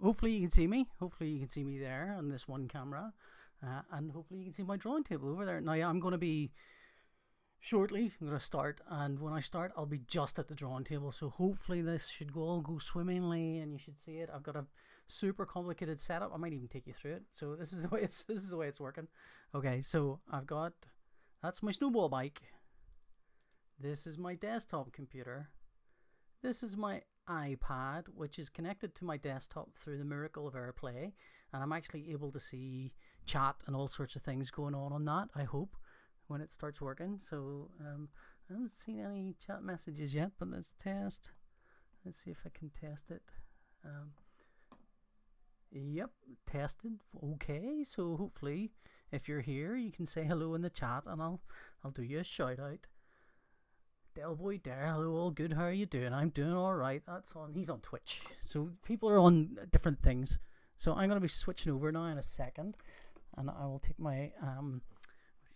hopefully you can see me. Hopefully you can see me there on this one camera. And hopefully you can see my drawing table over there. Now I'm going to be shortly, I'm going to start, and when I start I'll be just at the drawing table, so hopefully this should all go swimmingly and you should see it. I've got a super complicated setup. I might even take you through it. So this is the way it's working. Okay, so that's my snowball bike. This is my desktop computer. This is my iPad, which is connected to my desktop through the miracle of AirPlay, and I'm actually able to see chat and all sorts of things going on that, I hope, when it starts working. So I haven't seen any chat messages yet, but let's test. Let's see if I can test it. Yep, tested. Okay, so hopefully if you're here you can say hello in the chat and I'll do you a shout out. Delboy there, hello, all good, how are you doing? I'm doing alright. He's on Twitch, so people are on different things. So I'm going to be switching over now in a second, and I will take my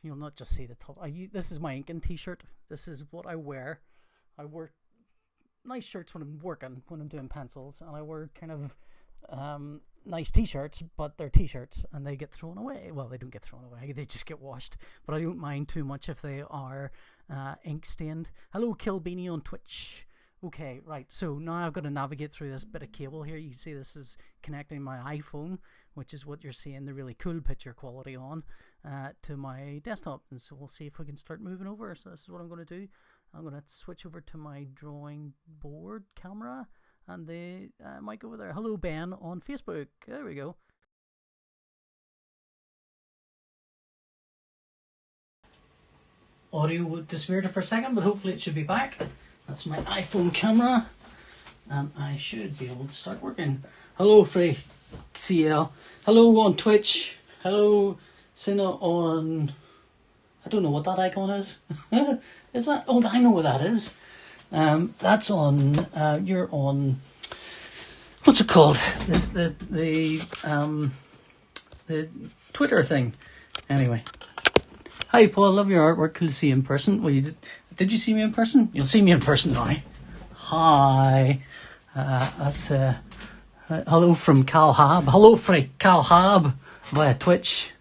you'll not just see the top. This is my Inken t-shirt. This is what I wear. I wear nice shirts when I'm working, when I'm doing pencils, and I wear kind of nice t-shirts, but they're t-shirts and they get thrown away. Well, they don't get thrown away, they just get washed, but I don't mind too much if they are ink stained. Hello Kilbeanie on Twitch. Okay, right, so now I've got to navigate through this bit of cable here. You can see this is connecting my iPhone, which is what you're seeing the really cool picture quality on, to my desktop. And so we'll see if we can start moving over. So this is what I'm going to do. I'm going to switch over to my drawing board camera and the mic over there. Hello Ben on Facebook. There we go. Audio disappeared for a second, but hopefully it should be back. That's my iPhone camera, and I should be able to start working. Hello Free CL. Hello on Twitch. Hello Sina on, I don't know what that icon is. Is that? Oh, I know what that is. That's on. You're on. What's it called? The Twitter thing. Anyway. Hi Paul, love your artwork. Cool to see you in person. Well, did you see me in person? You'll see me in person now. Hi. That's hello from Calhab. Hello from Calhab via Twitch.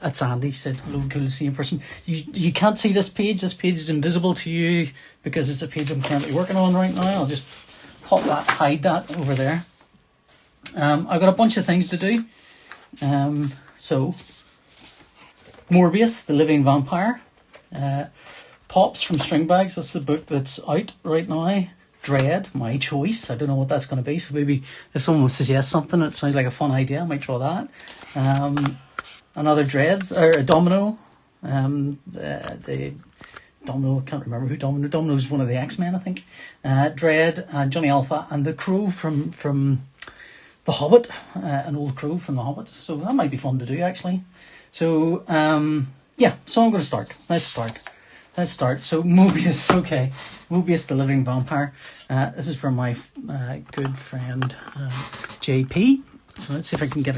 That's Andy said hello, cool to see you in person. You can't see this page. This page is invisible to you because it's a page I'm currently working on right now. I'll just hide that over there. I've got a bunch of things to do. So Morbius, the Living Vampire. Pops from Stringbags, that's the book that's out right now. Dread, my choice. I don't know what that's going to be, so maybe if someone suggests something that sounds like a fun idea, I might draw that. Another Dread, or a Domino. The Domino, I can't remember who Domino. Domino's one of the X-Men, I think. Dread, Johnny Alpha, and the Crow from The Hobbit. An old crow from The Hobbit. So that might be fun to do, actually. So, yeah, so I'm going to start. Let's start. So Mobius, okay. Mobius the Living Vampire. This is from my good friend JP. So let's see if I can get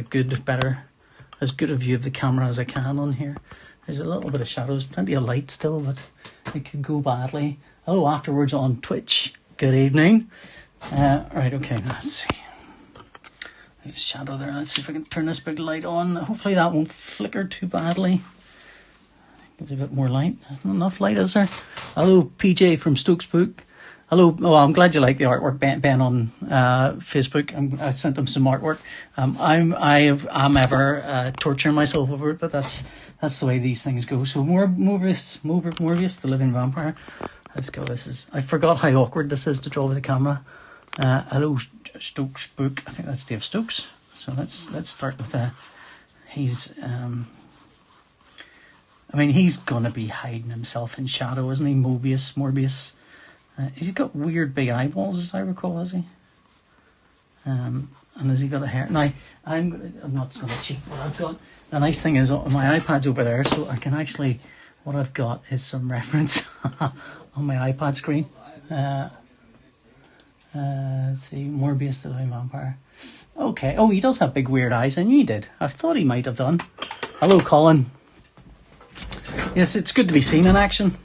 as good a view of the camera as I can on here. There's a little bit of shadows, plenty of light still, but it could go badly. Hello afterwards on Twitch. Good evening. Right, okay, let's see. There's shadow there. Let's see if I can turn this big light on. Hopefully that won't flicker too badly. Gives a bit more light. There's not enough light, is there? Hello, PJ from Stokes Book. Hello. Oh, I'm glad you like the artwork, Ben on Facebook. I sent him some artwork. I'm ever torturing myself over it, but that's the way these things go. So Morbius, the Living Vampire. Let's go. I forgot how awkward this is to draw with the camera. Hello, Stokes Book. I think that's Dave Stokes. So let's start with he's he's gonna be hiding himself in shadow, isn't he? Morbius. He's got weird big eyeballs, as I recall, has he? And has he got a hair? Now, I'm not going to cheat what I've got. The nice thing is my iPad's over there, so I can actually, what I've got is some reference on my iPad screen. Let's see, Morbius the Living Vampire. Okay, oh, he does have big weird eyes. I knew he did. I thought he might have done. Hello, Colin. Yes, it's good to be seen in action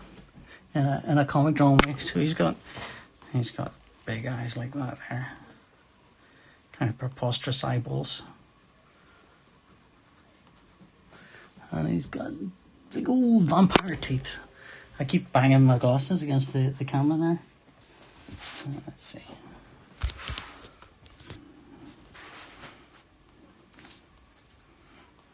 in a comic drawing. So he's got big eyes like that there. kind of preposterous eyeballs. And he's got big old vampire teeth. I keep banging my glasses against the camera there. Let's see.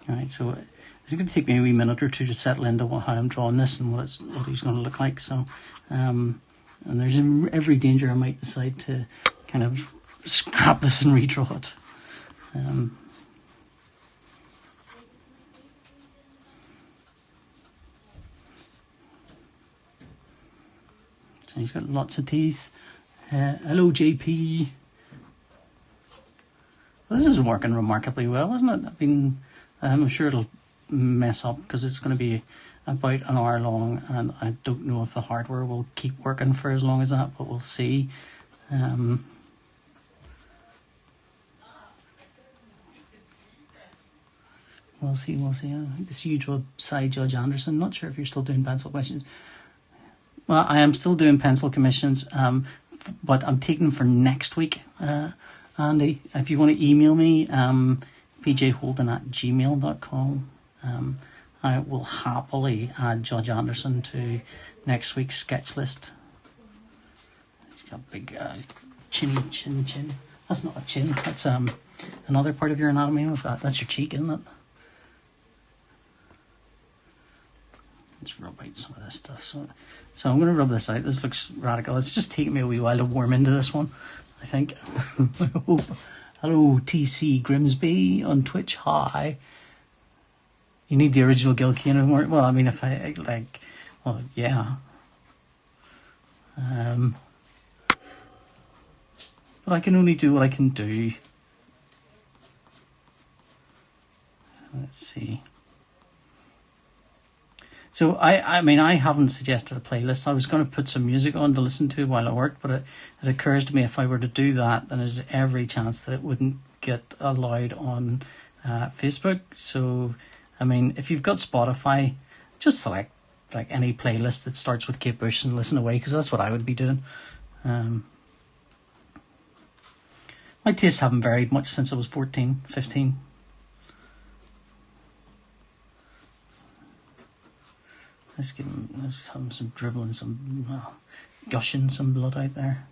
Alright, so it's going to take me a wee minute or two to settle into how I'm drawing this and what he's going to look like. So, and there's every danger I might decide to kind of scrap this and redraw it. So he's got lots of teeth. Hello, JP. Well, this is working remarkably well, isn't it? I mean, I'm sure it'll mess up because it's going to be about an hour long, and I don't know if the hardware will keep working for as long as that, but we'll see. We'll see. This usual side Judge Anderson. Not sure if you're still doing pencil questions. Well, I am still doing pencil commissions, but I'm taking them for next week. Andy, if you want to email me, pjholden@gmail.com. I will happily add Judge Anderson to next week's sketch list. He's got big chin. That's not a chin. That's another part of your anatomy. What's that? That's your cheek, isn't it? Let's rub out some of this stuff. So I'm going to rub this out. This looks radical. It's just taking me a wee while to warm into this one, I think. Hello, TC Grimsby on Twitch. Hi. You need the original Gil Kane. Well, I mean, if I like, well, yeah. But I can only do what I can do. Let's see. So I mean, I haven't suggested a playlist. I was going to put some music on to listen to while I worked, but it occurs to me if I were to do that, then there's every chance that it wouldn't get allowed on Facebook. So, I mean, if you've got Spotify, just select like any playlist that starts with Kate Bush and listen away, because that's what I would be doing. My tastes haven't varied much since I was 14, 15. Let's have some dribbling, some gushing some blood out there.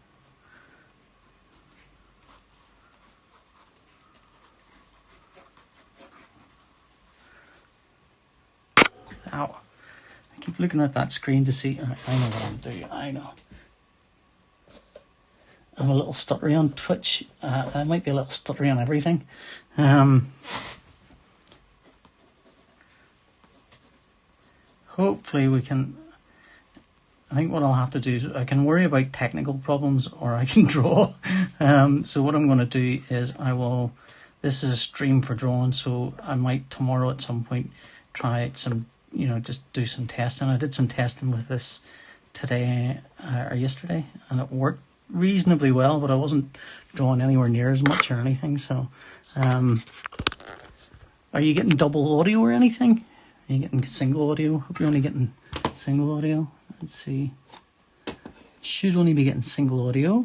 Ow. I keep looking at that screen to see. I know what I'm doing. I know. I'm a little stuttery on Twitch. I might be a little stuttery on everything. Hopefully we can. I think what I'll have to do is I can worry about technical problems or I can draw. So what I'm going to do is this is a stream for drawing, so I might tomorrow at some point try some, just do some testing. I did some testing with this today or yesterday, and it worked reasonably well, but I wasn't drawing anywhere near as much or anything. So are you getting double audio or anything? Are you getting single audio? Hope you're only getting single audio. Let's see. Should only be getting single audio.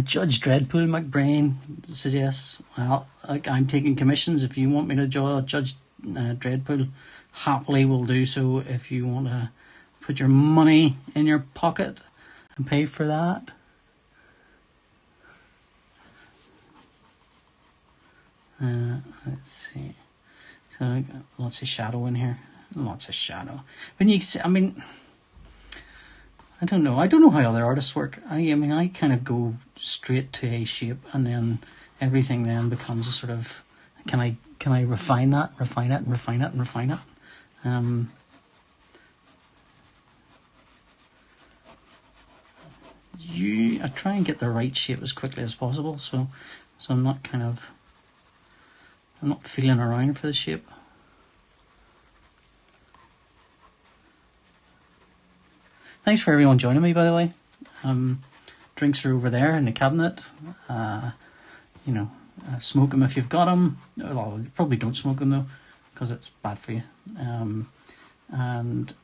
Judge Dreadpool McBrain suggests, well, I'm taking commissions. If you want me to draw Judge Dreadpool, happily will do so. If you want to put your money in your pocket and pay for that. Let's see. So I got lots of shadow in here. Lots of shadow. When you see, I mean, I don't know. I don't know how other artists work. I mean, I kind of go straight to a shape, and then everything then becomes a sort of, can I refine it. I try and get the right shape as quickly as possible, so I'm not feeling around for the shape. Thanks for everyone joining me, by the way. Trying drinks are over there in the cabinet. Smoke them if you've got them. Well, you probably don't smoke them though, because it's bad for you. What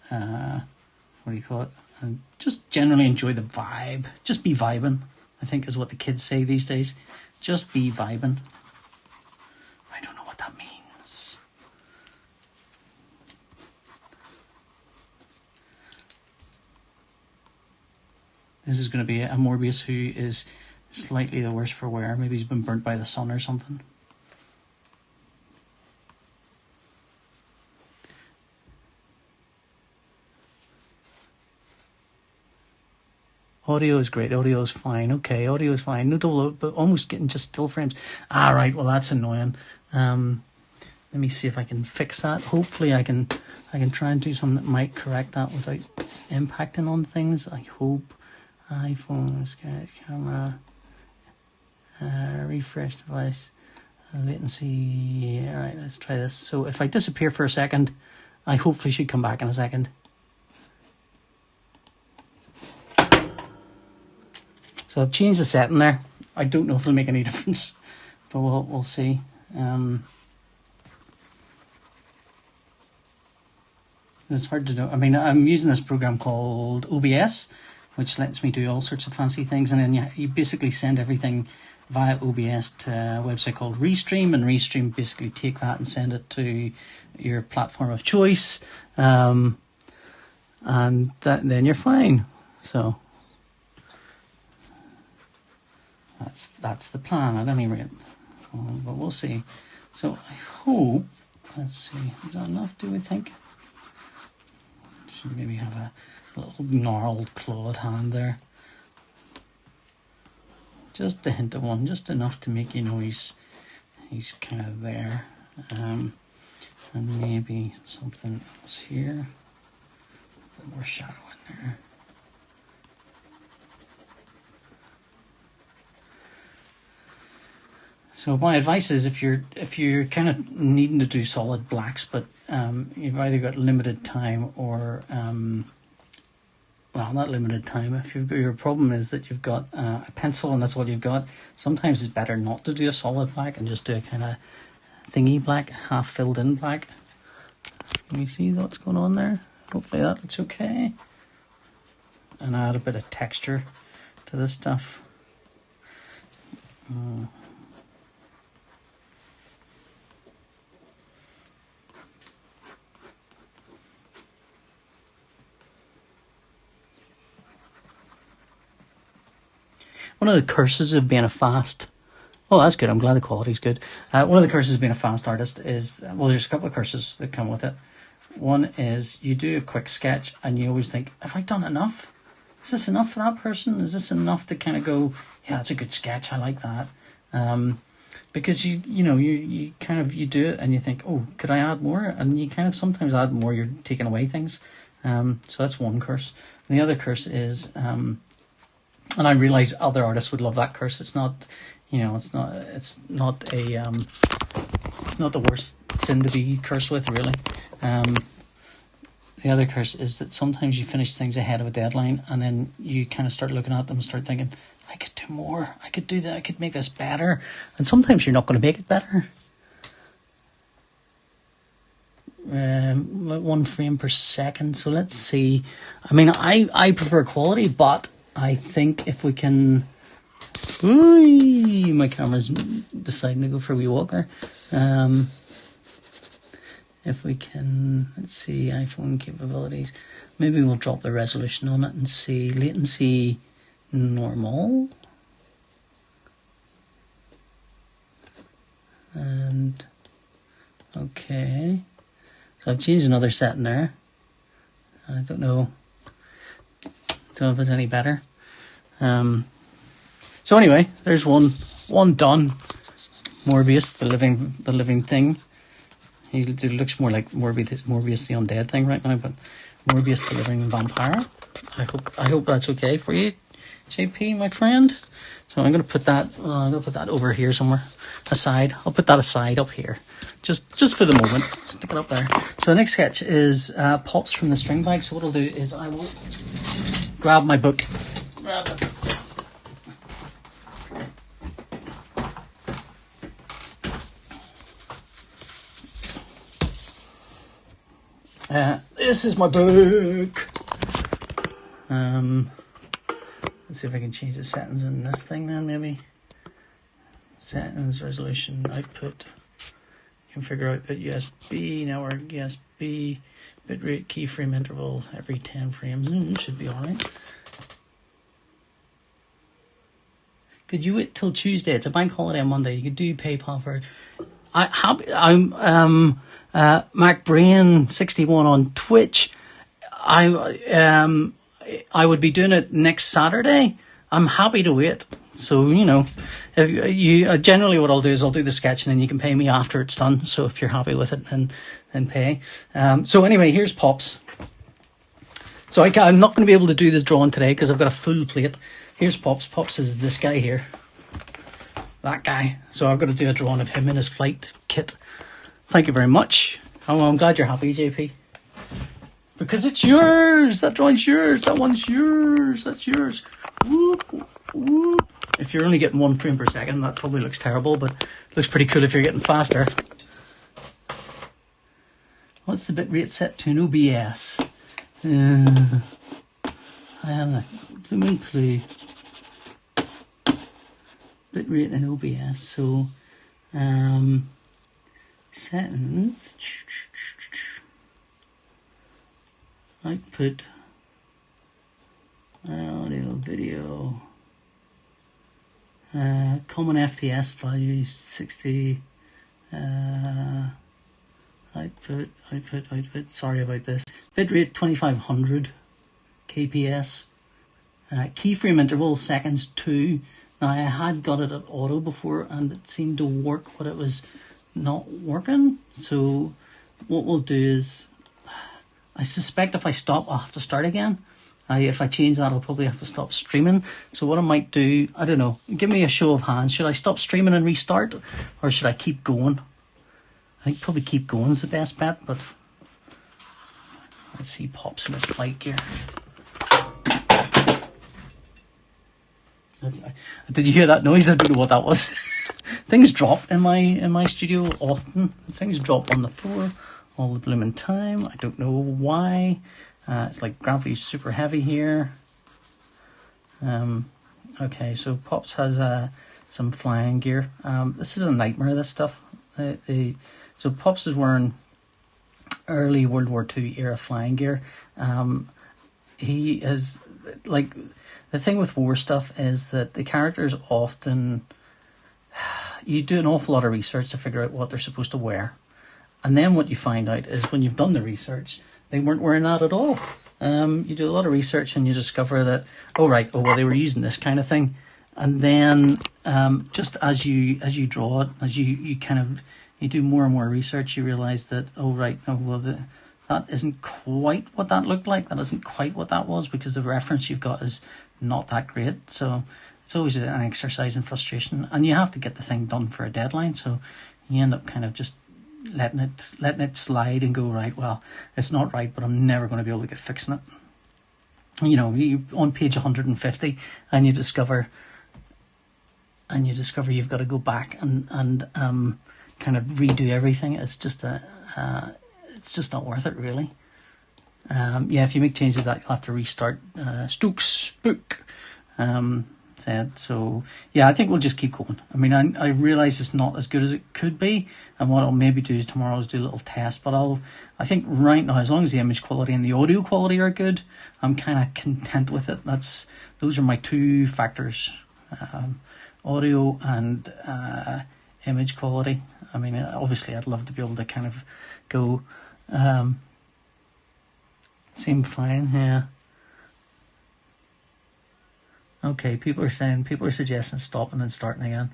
do you call it? And just generally enjoy the vibe. Just be vibing, I think is what the kids say these days. Just be vibing. I don't know what that means. This is going to be a Morbius who is slightly the worse for wear. Maybe he's been burnt by the sun or something. Audio is great. Audio is fine. Okay, audio is fine. No double, but almost getting just still frames. Ah, right. Well, that's annoying. Let me see if I can fix that. Hopefully, I can try and do something that might correct that without impacting on things. I hope. iPhone, sketch, camera, refresh device, latency. All right, let's try this. So if I disappear for a second, I hopefully should come back in a second. So I've changed the setting there. I don't know if it'll make any difference, but we'll see. It's hard to know. I mean, I'm using this program called OBS, which lets me do all sorts of fancy things, and then you basically send everything via OBS to a website called Restream, and Restream basically take that and send it to your platform of choice, and then you're fine. So that's the plan at any rate, but we'll see. So I hope, let's see, is that enough, do we think? Should maybe have a little gnarled clawed hand there. Just a hint of one, just enough to make you know he's kind of there. And maybe something else here. A bit more shadow in there. So my advice is if you're kind of needing to do solid blacks, but you've either got limited time or well, not limited time. If your problem is that you've got a pencil and that's all you've got, sometimes it's better not to do a solid black and just do a kind of thingy black, half filled in black. Can you see what's going on there? Hopefully that looks okay. And add a bit of texture to this stuff. One of the curses of being a fast... Oh, that's good. I'm glad the quality's good. One of the curses of being a fast artist is... Well, there's a couple of curses that come with it. One is you do a quick sketch and you always think, have I done enough? Is this enough for that person? Is this enough to kind of go, yeah, that's a good sketch. I like that. Because you do it and you think, oh, could I add more? And you kind of sometimes add more. You're taking away things. So that's one curse. And the other curse is... and I realise other artists would love that curse. It's not, it's not the worst sin to be cursed with, really. The other curse is that sometimes you finish things ahead of a deadline, and then you kind of start looking at them and start thinking, I could do more. I could do that. I could make this better. And sometimes you're not going to make it better. 1 frame per second. So let's see. I mean, I prefer quality, but I think if we can... Ooh, my camera's deciding to go for a wee walker. If we can... Let's see, iPhone capabilities. Maybe we'll drop the resolution on it and see. Latency normal. And... Okay. So I've changed another setting there. I don't know if it's any better. So anyway, there's one done. Morbius, the living thing. He looks more like Morbius the undead thing right now, but Morbius the living vampire. I hope that's okay for you, JP, my friend. So I'm gonna put that over here somewhere. Aside. I'll put that aside up here. Just for the moment. Stick it up there. So the next sketch is Pops from the String Bag. So what I'll do is I will grab my book. This is my book. Let's see if I can change the settings in this thing then, maybe. Settings, resolution, output, configure output, USB, network, USB, bitrate, keyframe interval every 10 frames. Should be alright. Could you wait till Tuesday? It's a bank holiday on Monday. You could do PayPal for it. I'm MacBrain61 on Twitch. I would be doing it next Saturday. I'm happy to wait. So, you know, if you generally what I'll do is I'll do the sketch and then you can pay me after it's done. So if you're happy with it, then pay. So anyway, here's Pops. So I'm not going to be able to do this drawing today because I've got a full plate. Here's Pops. Pops is this guy here. That guy. So I've got to do a drawing of him in his flight kit. Thank you very much. Oh, I'm glad you're happy, JP. Because it's yours. That drawing's yours. That one's yours. That's yours. Whoop, whoop. If you're only getting 1 frame per second, that probably looks terrible, but it looks pretty cool if you're getting faster. What's the bitrate set to an OBS? I have a blooming clue. Bitrate in OBS. So, settings. Output. Audio, video. Common FPS value 60. Output. Sorry about this. Bitrate 2500 kps. Keyframe interval seconds 2. Now I had got it at auto before and it seemed to work, but it was not working. So what we'll do is, I suspect if I stop, I'll have to start again. If I change that, I'll probably have to stop streaming. So what I might do, I don't know, give me a show of hands. Should I stop streaming and restart? Or should I keep going? I think probably keep going is the best bet, but let's see Pops in his flight gear. Did you hear that noise? I don't know what that was. Things drop in my studio often. Things drop on the floor all the blooming time. I don't know why. It's like gravity's super heavy here. Okay, so Pops has some flying gear. This is a nightmare, this stuff. So Pops is wearing early World War II era flying gear. He is, like, the thing with war stuff is that the characters often, you do an awful lot of research to figure out what they're supposed to wear. And then what you find out is when you've done the research, they weren't wearing that at all. You do a lot of research and you discover that, oh well, they were using this kind of thing. And then just as you draw it, as you do more and more research, you realize that, that isn't quite what that looked like. That isn't quite what that was, because the reference you've got is not that great. So it's always an exercise in frustration, and you have to get the thing done for a deadline. So you end up kind of just letting it slide and go, right, well, it's not right, but I'm never going to be able to get fixing it. You know, you on page 150 and you discover you've got to go back and kind of redo everything. It's just not worth it, really. If you make changes, that you'll have to restart Stokes' book. So I think we'll just keep going. I mean, I realize it's not as good as it could be, and what I'll maybe do tomorrow is do a little test. But I think right now, as long as the image quality and the audio quality are good, I'm kind of content with it. Those are my two factors, audio and image quality. I mean, obviously, I'd love to be able to kind of go. Seem fine, yeah. Okay, people are suggesting stopping and starting again.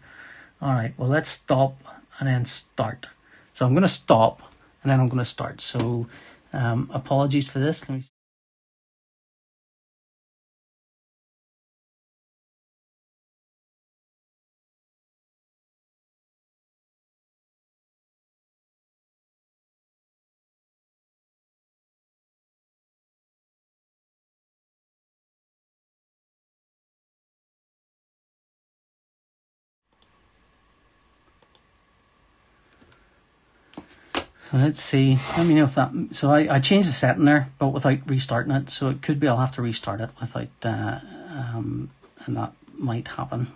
Alright, well, let's stop and then start. So I'm going to stop and then I'm going to start. So apologies for this. Let me So let's see. Let me know if that. So I changed the setting there, but without restarting it. So it could be I'll have to restart it without, and that might happen.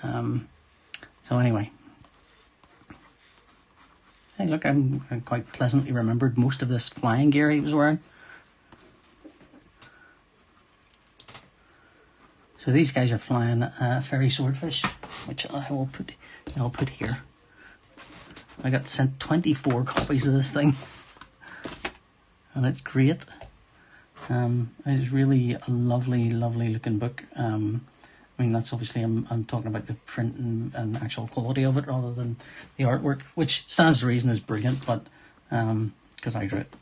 So anyway, hey, look, I quite pleasantly remembered most of this flying gear he was wearing. So these guys are flying fairy swordfish, which I'll put here. I got sent 24 copies of this thing, and it's great. It's really a lovely, lovely looking book. I mean, that's obviously I'm talking about the print and actual quality of it rather than the artwork, which stands to reason is brilliant. But because I drew it,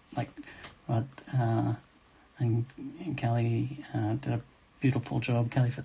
and Kelly did a beautiful job. Kelly Fitzpatrick.